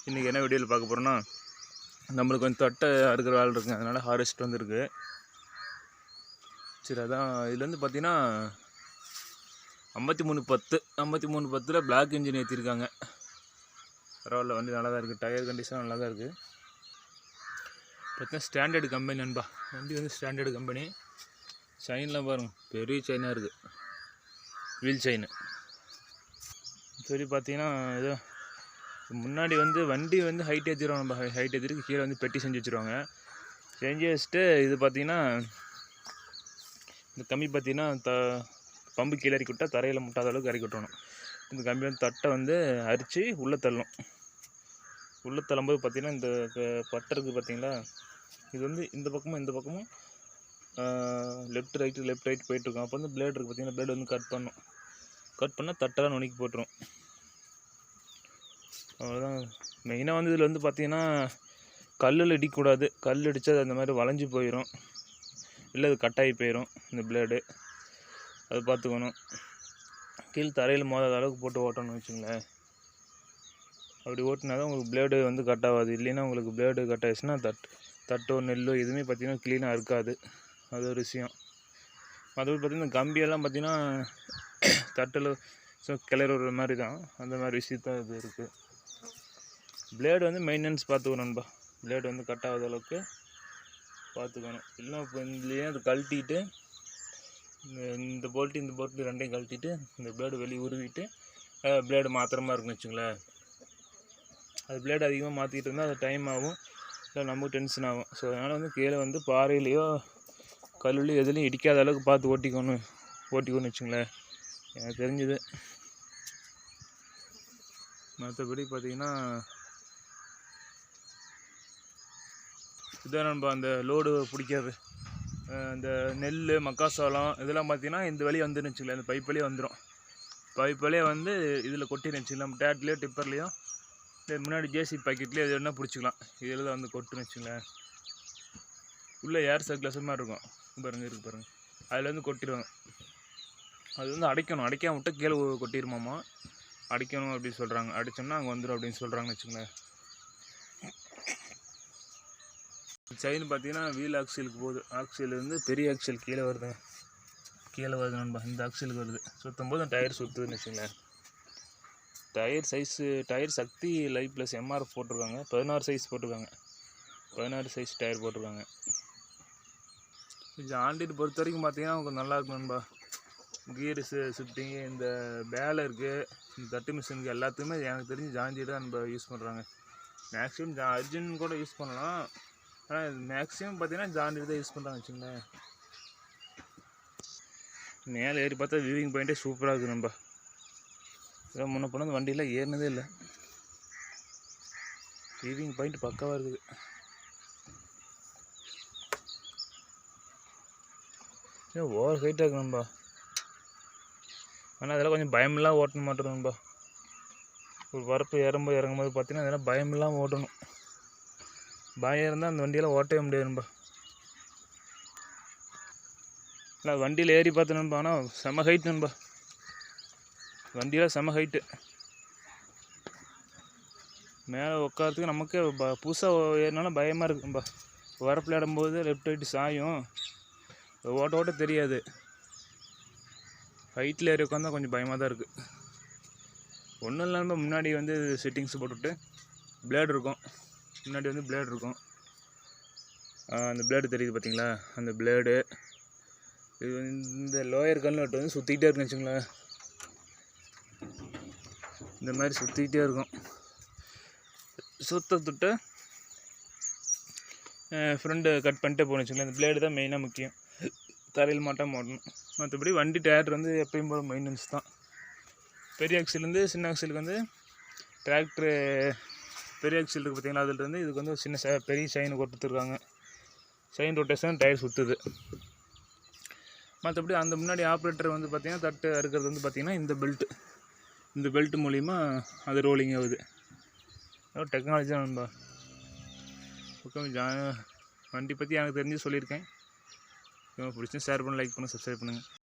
இன்றைக்கி என்ன வீடியோவில் பார்க்க போகிறோன்னா, நம்மளுக்கு வந்து தட்டை அறுக்கிற வேலை இருக்குங்க. அதனால் ஹார்வெஸ்ட் வந்துருக்கு. சரி, அதான் இதில் வந்து பார்த்தீங்கன்னா 5310 பிளாக் இன்ஜின் ஏற்றிருக்காங்க. பரவாயில்ல, வண்டி நல்லா தான் இருக்குது. டயர் கண்டிஷன் நல்லா தான் இருக்குது. பார்த்தீங்கன்னா ஸ்டாண்டர்டு கம்பெனி நண்பா. வண்டி வந்து ஸ்டாண்டர்டு கம்பெனி. செயின்லாம் பாருங்கள், பெரிய செயினாக இருக்குது, வீல் செயின். சரி, பார்த்தீங்கன்னா ஏதோ முன்னாடி வந்து வண்டி வந்து ஹைட் ஏற்றிடுவாங்க. நம்ம ஹைட் ஏற்றிட்டு கீழே வந்து பெட்டி செஞ்சு வச்சுருவாங்க. செஞ்சு வச்சுட்டு இது பார்த்திங்கன்னா இந்த கம்பி பார்த்திங்கன்னா பம்பு கீழே இறக்கி விட்டால் தரையில் முட்டாத அளவுக்கு இறக்கி விட்டணும். இந்த கம்பி வந்து தட்டை வந்து அரித்து உள்ளே தள்ளும். உள்ளே தள்ளும்போது பார்த்திங்கன்னா இந்த பட்டை இருக்குது பார்த்திங்களா, இது வந்து இந்த பக்கமும் லெஃப்ட் ரைட் போயிட்டுருக்கோம். அப்போ வந்து பிளேட் இருக்குது பார்த்திங்கன்னா, பிளேட் வந்து கட் பண்ணால் தட்டெல்லாம் நுணுக்கி போட்டுரும். அவ்வளோதான். மெயினாக வந்து இதில் வந்து பார்த்திங்கன்னா கல்லில் இடிக்கக்கூடாது. கல் இடித்தா அது அந்த மாதிரி வளைஞ்சி போயிடும், இல்லை அது கட்டாகி போயிடும் இந்த பிளேடு. அது பார்த்துக்கணும். கீழே தரையில் மோதாத அளவுக்கு போட்டு ஓட்டணும்னு வச்சுங்களேன். அப்படி ஓட்டினா தான் உங்களுக்கு பிளேடு வந்து கட் ஆகாது. இல்லைன்னா உங்களுக்கு பிளேடு கட் ஆகிடுச்சுன்னா தட்டோ நெல்லோ எதுவுமே பார்த்திங்கன்னா க்ளீனாக இருக்காது. அது ஒரு விஷயம். மற்றபடி பார்த்திங்கன்னா கம்பியெல்லாம் பார்த்திங்கன்னா தட்டில் கிளற மாதிரி தான், அந்த மாதிரி விஷயத்தான் இது இருக்குது. பிளேடு வந்து மெயின்டெனன்ஸ் பார்த்துக்கணும் நண்பா. பிளேடு வந்து கட் ஆகாத அளவுக்கு பார்த்துக்கணும். இல்லைன்னா இப்போ இதுலேயே அது கழட்டிட்டு இந்த போல்ட்டு ரெண்டையும் கழட்டிட்டு இந்த பிளேடு வெளியே உருவிட்டு பிளேடு மாத்திர மாதிரி இருக்குன்னு வச்சுங்களேன். அது பிளேடு அதிகமாக மாற்றிக்கிட்டு இருந்தால் அது டைம் ஆகும், இல்லை நமக்கு டென்ஷன் ஆகும். ஸோ அதனால் வந்து கீழே வந்து பாறையிலையோ கல்லுலையோ எதுலேயும் இடிக்காத அளவுக்கு பார்த்து ஓட்டிக்கணும்னு வச்சுங்களேன். எனக்கு தெரிஞ்சுது. மற்றபடி பார்த்திங்கன்னா இதான் நண்பா அந்த லோடு பிடிக்காது. இந்த நெல் மக்காசோளம் இதெல்லாம் பார்த்திங்கன்னா இந்த வழியே வந்துன்னு வச்சுங்களேன். இந்த பைப் வழியே வந்துடும். பைப் வழியே வந்து இதில் கொட்டின்னு வச்சுக்கலாம். நம்ம டேட்லேயோ டிப்பர்லேயோ இல்லை முன்னாடி ஜேசிபி பாக்கெட்லேயோ எது வேணால் பிடிச்சிக்கலாம். இதில் தான் வந்து கொட்டுன்னு வச்சுங்களேன். உள்ளே ஏர் சர்க்குலேஷன் மாதிரி இருக்கும் பாருங்கள். அதில் வந்து கொட்டிடுவாங்க. அது வந்து அடைக்காமல் விட்டால் கீழே கொட்டிடுமாம்மா. அடிக்கணும் அப்படின்னு சொல்கிறாங்க. அடித்தோம்னா அங்கே வந்துடும் அப்படின்னு சொல்கிறாங்கன்னு வச்சுங்களேன். செயின் பார்த்தீங்கன்னா வீல் ஆக்சிலுக்கு போகுது. ஆக்சில் வந்து பெரிய ஆக்சில் கீழே வருது நண்பா. இந்த ஆக்சிலுக்கு வருது. சுற்றும் போது டயர் சுற்றுதுன்னு வச்சுங்களேன். டயர் சக்தி லைஃப் ப்ளஸ் எம்ஆர்எஃப் போட்டிருக்காங்க. 16 சைஸ் போட்டிருக்காங்க. 16 சைஸ் டயர் போட்டிருக்காங்க. ஜாண்டியர் பொறுத்த வரைக்கும் பார்த்தீங்கன்னா உங்களுக்கு நல்லாயிருக்கும் நண்பா. கியரு ஷிஃப்டிங்கு இந்த பேலை இருக்குது, இந்த தட்டு மிஷினுக்கு எல்லாத்துக்குமே எனக்கு தெரிஞ்சு ஜாண்டியர் தான் நம்ம யூஸ் பண்ணுறாங்க. மேக்ஸிமம் அர்ஜுன் கூட யூஸ் பண்ணலாம். ஆனால் மேக்ஸிமம் பார்த்தீங்கன்னா ஜாண்டியர் தான் யூஸ் பண்ணுறாங்க வச்சுங்களேன். மேலே ஏறி பார்த்தா வியூவிங் பாயிண்ட்டே சூப்பராக இருக்குது நண்பா. இதான் முன்ன போனது வண்டியில் ஏறினதே இல்லை. வியூவிங் பாயிண்ட் பக்காவாக இருக்குது. ஏன் ஓவர் ஹைட்டாக இருக்கு நண்பா. ஆனால் அதெல்லாம் கொஞ்சம் பயமில்லாம் ஓட்ட மாட்டோம் நண்பா. ஒரு வரப்பு இறங்கும்போது பார்த்தீங்கன்னா அதெல்லாம் பயமில்லாமல் ஓட்டணும். பயம் இருந்தால் அந்த வண்டியெல்லாம் ஓட்டவே முடியாது நண்பா. இல்லை வண்டியில் ஏறி பார்த்து நண்பா, ஆனால் செம ஹைட் நண்பா. வண்டியில் செம ஹைட்டு. மேலே உட்காரத்துக்கு நமக்கே புதுசாக ஏறினாலும் பயமாக இருக்குது நண்பா. வரப்பில் இடும்போது லெஃப்ட் ரைட்டு சாயும், ஓட்ட தெரியாது. ஹைட்டில் ஏறி உட்காந்தா கொஞ்சம் பயமாக தான் இருக்குது. ஒன்றும் இல்லாமல் முன்னாடி வந்து செட்டிங்ஸ் போட்டுவிட்டு பிளேடு இருக்கும். முன்னாடி வந்து பிளேடு இருக்கும். அந்த பிளேடு தெரியுது பார்த்தீங்களா, அந்த பிளேடு இது இந்த லோயர் கல்நட் வந்து சுற்றிக்கிட்டே இருக்குன்னு வச்சுங்களேன். இந்த மாதிரி சுற்றிக்கிட்டே இருக்கும். சுத்தத்துட்டு ஃப்ரெண்டு கட் பண்ணிட்டே போகணும் வச்சுங்களேன். இந்த பிளேடு தான் மெயினாக முக்கியம். தரையில் மாட்டாமல் ஓட்டணும். மற்றபடி வண்டி டயர் வந்து எப்பயும் போல மெயின்டெனன்ஸ் தான். பெரிய ஆக்சிலேருந்து சின்ன ஆக்சிலுக்கு வந்து டிராக்டரு பெரிய ஆக்சில் இருக்குது பார்த்தீங்களா, அதிலிருந்து இதுக்கு வந்து சின்ன பெரிய செயின் கொடுத்துருக்காங்க. செயின் ரொட்டேஷன் டயர் சுற்றுது. மற்றபடி அந்த முன்னாடி ஆப்ரேட்டர் வந்து பார்த்திங்கன்னா தட்டு அறுக்கிறது வந்து பார்த்திங்கன்னா இந்த பெல்ட் மூலிமா அது ரோலிங் ஆகுது. அதாவது டெக்னாலஜி தான் நண்பா. வண்டி பற்றி எனக்கு தெரிஞ்சு சொல்லியிருக்கேன். பிடிச்சி ஷேர் பண்ணி லைக் பண்ணி சப்ஸ்கிரைப் பண்ணுங்கள்.